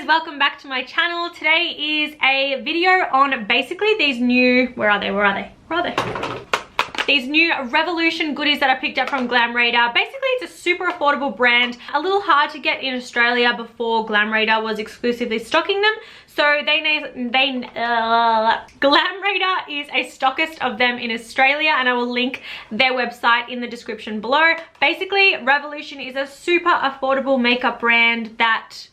guys, welcome back to my channel. Today is a video on basically these new, where are they? These new Revolution goodies that I picked up from Glam. Basically, it's a super affordable brand, a little hard to get in Australia before Glam was exclusively stocking them. So Glam is a stockist of them in Australia, and I will link their website in the description below. Basically, Revolution is a super affordable makeup brand that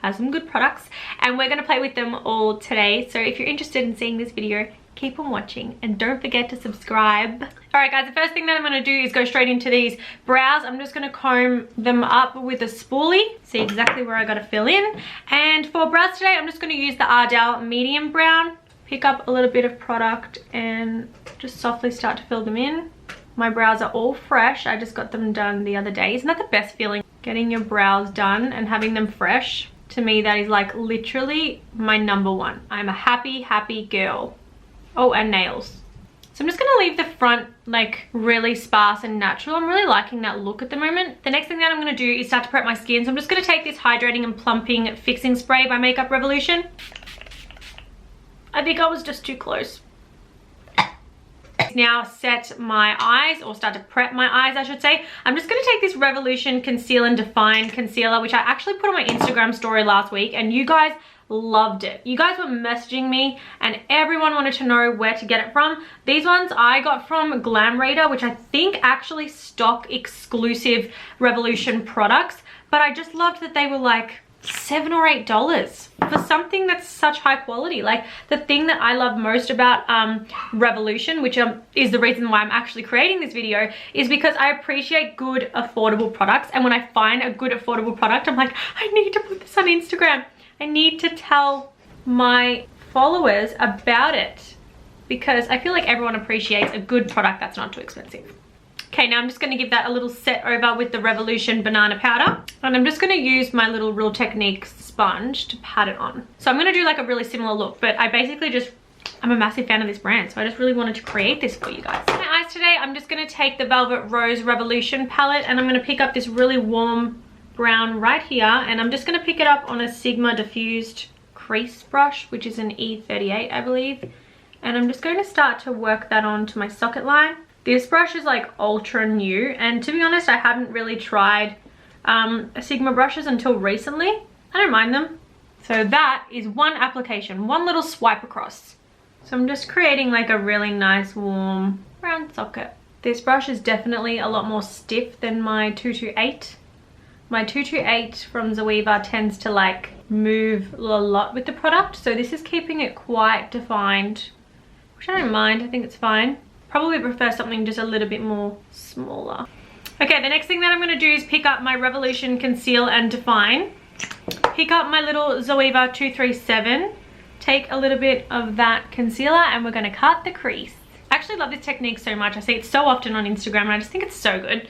has some good products, and we're going to play with them all today. So if you're interested in seeing this video, keep on watching and don't forget to subscribe. Alright guys, the first thing that I'm going to do is go straight into these brows. I'm just going to comb them up with a spoolie, see exactly where I got to fill in. And for brows today, I'm just going to use the Ardell medium brown. Pick up a little bit of product and just softly start to fill them in. My brows are all fresh. I just got them done the other day. Isn't that the best feeling? Getting your brows done and having them fresh. To me, that is like literally my number one. I'm a happy girl. Oh, and nails. So I'm just going to leave the front like really sparse and natural. I'm really liking that look at the moment. The next thing that I'm going to do is start to prep my skin. So I'm just going to take this hydrating and plumping fixing spray by Makeup Revolution. I think I was just too close. Now set my eyes, or start to prep my eyes I should say. I'm just going to take this Revolution Conceal and Define Concealer, which I actually put on my Instagram story last week, and you guys loved it. You guys were messaging me and everyone wanted to know where to get it from. These ones I got from Glam, which I think actually stock exclusive Revolution products, but I just loved that they were like $7 or $8 for something that's such high quality. Like, the thing that I love most about Revolution, which is the reason why I'm actually creating this video, is because I appreciate good affordable products, and when I find a good affordable product, I'm like, I need to put this on Instagram. I need to tell my followers about it because I feel like everyone appreciates a good product that's not too expensive. Okay, now I'm just going to give that a little set over with the Revolution banana powder, and I'm just going to use my little Real Techniques sponge to pat it on. So I'm going to do like a really similar look, but I basically I'm a massive fan of this brand, so I just really wanted to create this for you guys. For my eyes today, I'm just going to take the Velvet Rose Revolution palette, and I'm going to pick up this really warm brown right here, and I'm just going to pick it up on a Sigma diffused crease brush, which is an E38 I believe, and I'm just going to start to work that onto my socket line. This brush is like ultra new, and to be honest, I hadn't really tried Sigma brushes until recently. I don't mind them. So that is one application, one little swipe across. So I'm just creating like a really nice warm round socket. This brush is definitely a lot more stiff than my 228. My 228 from Zoeva tends to like move a lot with the product, so this is keeping it quite defined, which I don't mind. I think it's fine. Probably prefer something just a little bit more smaller. Okay, the next thing that I'm going to do is pick up my Revolution Conceal and Define. Pick up my little Zoeva 237. Take a little bit of that concealer and we're going to cut the crease. I actually love this technique so much. I see it so often on Instagram and I just think it's so good.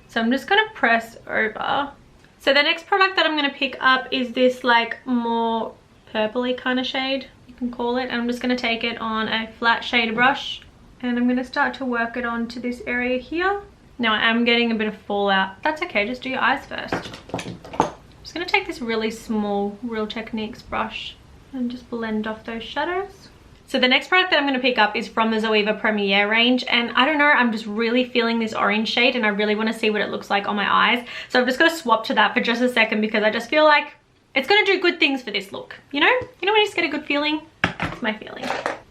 So I'm just going to press over. So the next product that I'm going to pick up is this like more purpley kind of shade, you can call it. And I'm just going to take it on a flat shader brush. And I'm going to start to work it onto this area here. Now I am getting a bit of fallout. That's okay, just do your eyes first. I'm just going to take this really small Real Techniques brush and just blend off those shadows. So the next product that I'm going to pick up is from the Zoeva Premiere range, and I don't know, I'm just really feeling this orange shade and I really want to see what it looks like on my eyes. So I'm just going to swap to that for just a second because I just feel like it's going to do good things for this look. You know when you just get a good feeling? That's my feeling.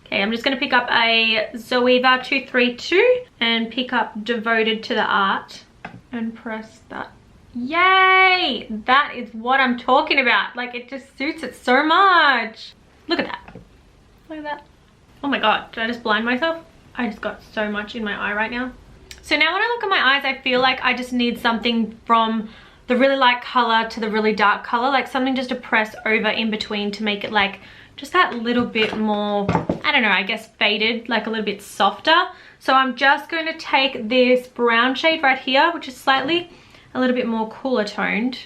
Okay, I'm just going to pick up a Zoeva 232 and pick up Devoted to the Art and press that. Yay! That is what I'm talking about. Like, it just suits it so much. Look at that. Look at that. Oh my god, did I just blind myself? I just got so much in my eye right now. So now when I look at my eyes, I feel like I just need something from the really light color to the really dark color, like something just to press over in between to make it like just that little bit more, I don't know, I guess faded, like a little bit softer. So I'm just going to take this brown shade right here, which is slightly a little bit more cooler toned,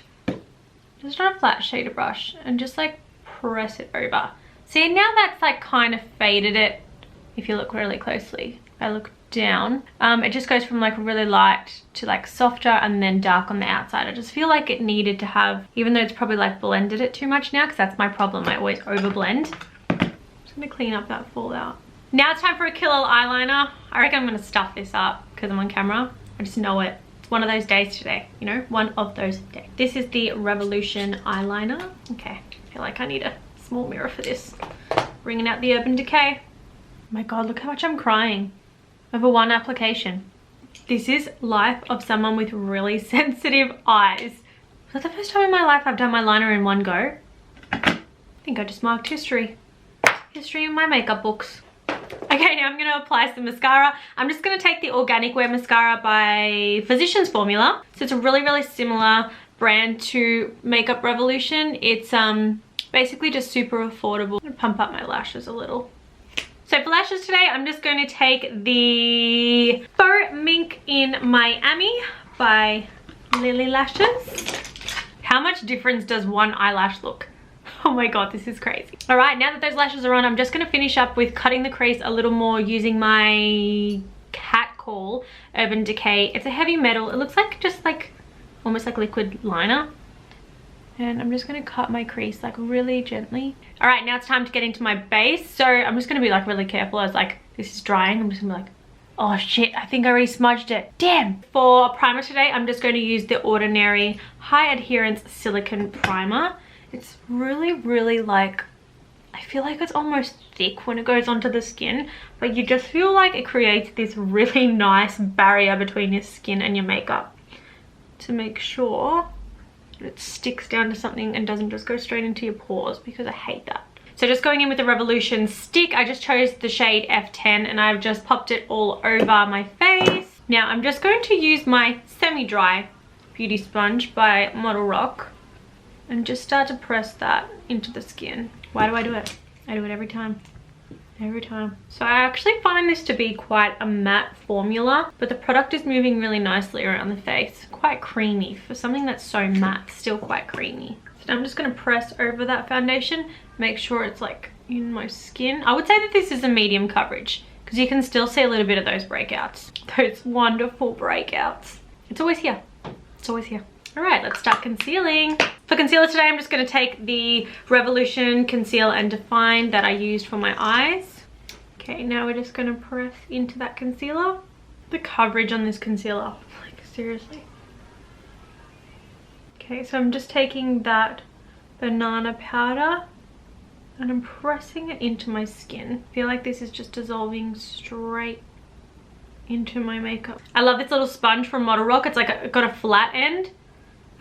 just on a flat shader brush, and just like press it over. See, now that's like kind of faded it if you look really closely. If I look down. It just goes from like really light to like softer and then dark on the outside. I just feel like it needed to have, even though it's probably like blended it too much now, because that's my problem, I always over blend. I'm just gonna clean up that fallout. Now it's time for a killer eyeliner. I reckon I'm gonna stuff this up because I'm on camera. I just know it. It's one of those days today, you know, one of those days. This is the Revolution eyeliner. Okay, I feel like I need a small mirror for this. Bringing out the Urban Decay. Oh my God, look how much I'm crying over one application. This is life of someone with really sensitive eyes. Is that the first time in my life I've done my liner in one go? I think I just marked history. History in my makeup books. Okay, now I'm going to apply some mascara. I'm just going to take the Organic Wear Mascara by Physicians Formula. So it's a really, really similar brand to Makeup Revolution. It's basically just super affordable. I'm going to pump up my lashes a little. So for lashes today, I'm just going to take the Faux Mink in Miami by Lilly Lashes. How much difference does one eyelash look? Oh my God, this is crazy. All right, now that those lashes are on, I'm just gonna finish up with cutting the crease a little more using my Cat Call Urban Decay. It's a heavy metal. It looks like just like, almost like liquid liner. And I'm just gonna cut my crease like really gently. All right, now it's time to get into my base. So I'm just gonna be like really careful as like this is drying. I'm just gonna be like, oh shit, I think I already smudged it. Damn. For primer today, I'm just going to use the Ordinary High Adherence Silicone Primer. It's really, really like, I feel like it's almost thick when it goes onto the skin, but you just feel like it creates this really nice barrier between your skin and your makeup to make sure that it sticks down to something and doesn't just go straight into your pores, because I hate that. So just going in with the Revolution stick, I just chose the shade F10 and I've just popped it all over my face. Now I'm just going to use my semi-dry beauty sponge by Model Rock and just start to press that into the skin. Why do I do it? I do it every time. Every time. So I actually find this to be quite a matte formula, but the product is moving really nicely around the face. Quite creamy for something that's so matte, still quite creamy. So I'm just gonna press over that foundation, make sure it's like in my skin. I would say that this is a medium coverage because you can still see a little bit of those breakouts. Those wonderful breakouts. It's always here. It's always here. All right, let's start concealing. For concealer today, I'm just gonna take the Revolution Conceal and Define that I used for my eyes. Okay, now we're just gonna press into that concealer. The coverage on this concealer, like seriously. Okay, so I'm just taking that banana powder and I'm pressing it into my skin. I feel like this is just dissolving straight into my makeup. I love this little sponge from Model Rock. It's like got a flat end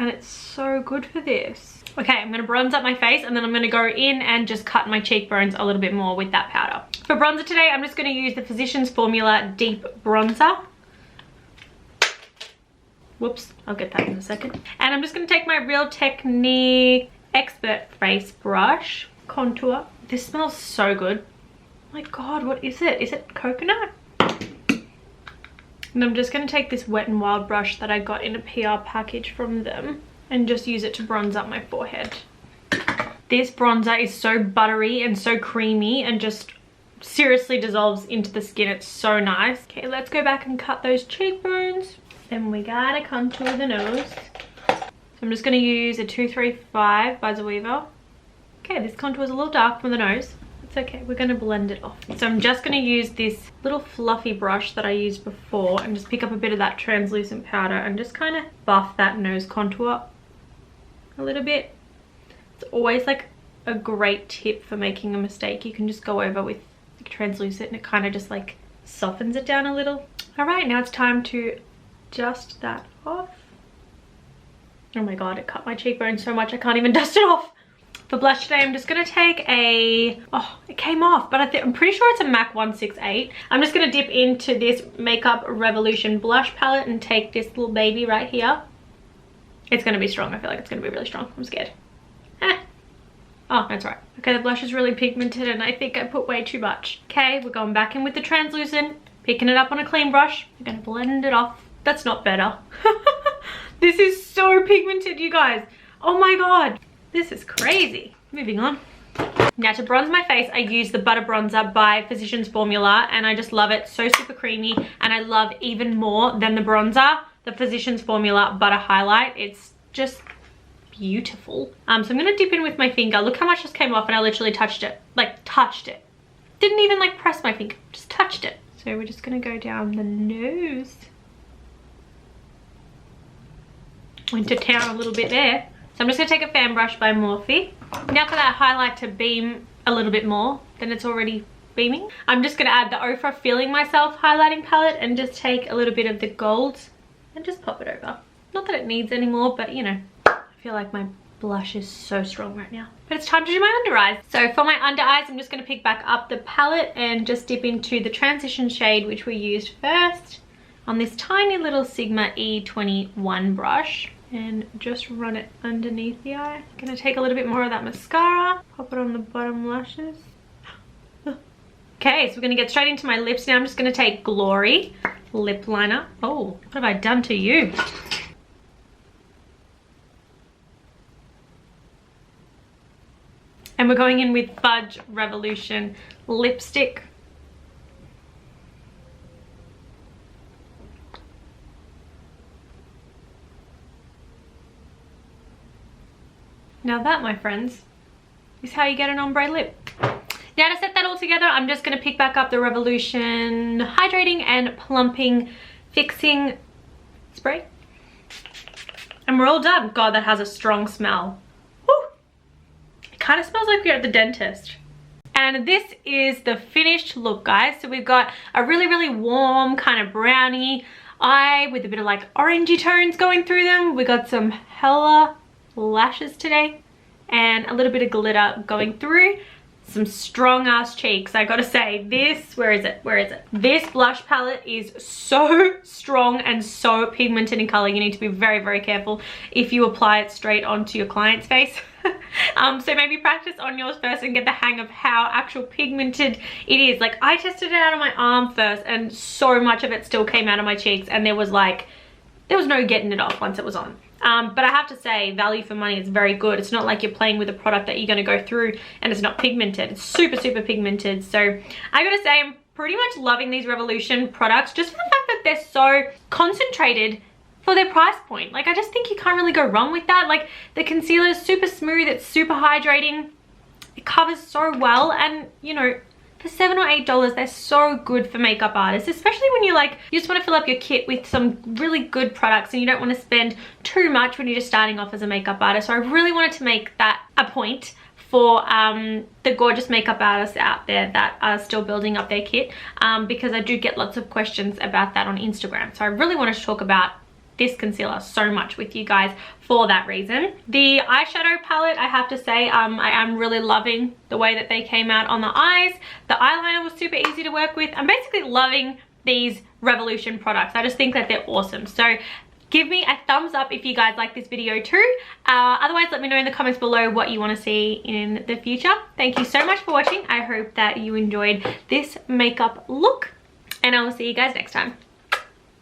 and it's so good for this. Okay, I'm gonna bronze up my face and then I'm gonna go in and just cut my cheekbones a little bit more with that powder. For bronzer today, I'm just gonna use the Physicians Formula Deep Bronzer. Whoops, I'll get that in a second. And I'm just gonna take my Real Technique Expert Face Brush, contour. This smells so good. Oh my God, what is it? Is it coconut? And I'm just going to take this Wet n Wild brush that I got in a PR package from them and just use it to bronze up my forehead. This bronzer is so buttery and so creamy and just seriously dissolves into the skin. It's so nice. Okay, let's go back and cut those cheekbones. Then we gotta contour the nose. So I'm just going to use a 235 by Zoeva. Okay, this contour is a little dark from the nose. It's okay, we're going to blend it off. So I'm just going to use this little fluffy brush that I used before and just pick up a bit of that translucent powder and just kind of buff that nose contour a little bit. It's always like a great tip for making a mistake. You can just go over with like translucent and it kind of just like softens it down a little. All right, now it's time to dust that off. Oh my God, it cut my cheekbone so much I can't even dust it off. For blush today, I'm just going to take a, oh, it came off, but I'm pretty sure it's a MAC 168. I'm just going to dip into this Makeup Revolution blush palette and take this little baby right here. It's going to be strong. I feel like it's going to be really strong. I'm scared. Oh, that's right. Okay, the blush is really pigmented and I think I put way too much. Okay, we're going back in with the translucent, picking it up on a clean brush. I'm going to blend it off. That's not better. This is so pigmented, you guys. Oh my God. This is crazy. Moving on. Now to bronze my face, I use the Butter Bronzer by Physicians Formula, and I just love it. So super creamy, and I love even more than the bronzer, the Physicians Formula Butter Highlight. It's just beautiful. So I'm gonna dip in with my finger. Look how much just came off, and I literally touched it. Like, touched it. Didn't even like press my finger, just touched it. So we're just gonna go down the nose. Went to town a little bit there. So I'm just gonna take a fan brush by Morphe. Now for that highlight to beam a little bit more than it's already beaming, I'm just gonna add the Ofra Feeling Myself highlighting palette and just take a little bit of the gold and just pop it over. Not that it needs any more, but you know, I feel like my blush is so strong right now. But it's time to do my under eyes. So for my under eyes, I'm just gonna pick back up the palette and just dip into the transition shade, which we used first on this tiny little Sigma E21 brush, and just run it underneath the eye. Gonna take a little bit more of that mascara, pop it on the bottom lashes. Okay, so we're gonna get straight into my lips now. I'm just gonna take Glory lip liner. Oh, what have I done to you? And we're going in with Fudge Revolution lipstick. Now that, my friends, is how you get an ombre lip. Now to set that all together, I'm just gonna pick back up the Revolution Hydrating and Plumping Fixing Spray. And we're all done. God, that has a strong smell. Woo! It kind of smells like we're at the dentist. And this is the finished look, guys. So we've got a really, really warm kind of brownie eye with a bit of like orangey tones going through them. We got some hella lashes today and a little bit of glitter going through, some strong ass cheeks. I gotta say, this, where is it, this blush palette is so strong and so pigmented in color. You need to be very, very careful if you apply it straight onto your client's face. So maybe practice on yours first and get the hang of how actual pigmented it is. Like, I tested it out on my arm first and so much of it still came out of my cheeks, and there was no getting it off once it was on. But I have to say, value for money is very good. It's not like you're playing with a product that you're going to go through and it's not pigmented. It's super, super pigmented. So I gotta say, I'm pretty much loving these Revolution products just for the fact that they're so concentrated for their price point. Like, I just think you can't really go wrong with that. Like, the concealer is super smooth, it's super hydrating, it covers so well, and you know, for $7 or $8, they're so good for makeup artists, especially when you just want to fill up your kit with some really good products and you don't want to spend too much when you're just starting off as a makeup artist. So I really wanted to make that a point for the gorgeous makeup artists out there that are still building up their kit, because I do get lots of questions about that on Instagram. So I really wanted to talk about this concealer so much with you guys for that reason. The eyeshadow palette, I have to say, I am really loving the way that they came out on the eyes. The eyeliner was super easy to work with. I'm basically loving these Revolution products. I just think that they're awesome. So give me a thumbs up if you guys like this video too. Otherwise, let me know in the comments below what you want to see in the future. Thank you so much for watching. I hope that you enjoyed this makeup look, and I will see you guys next time.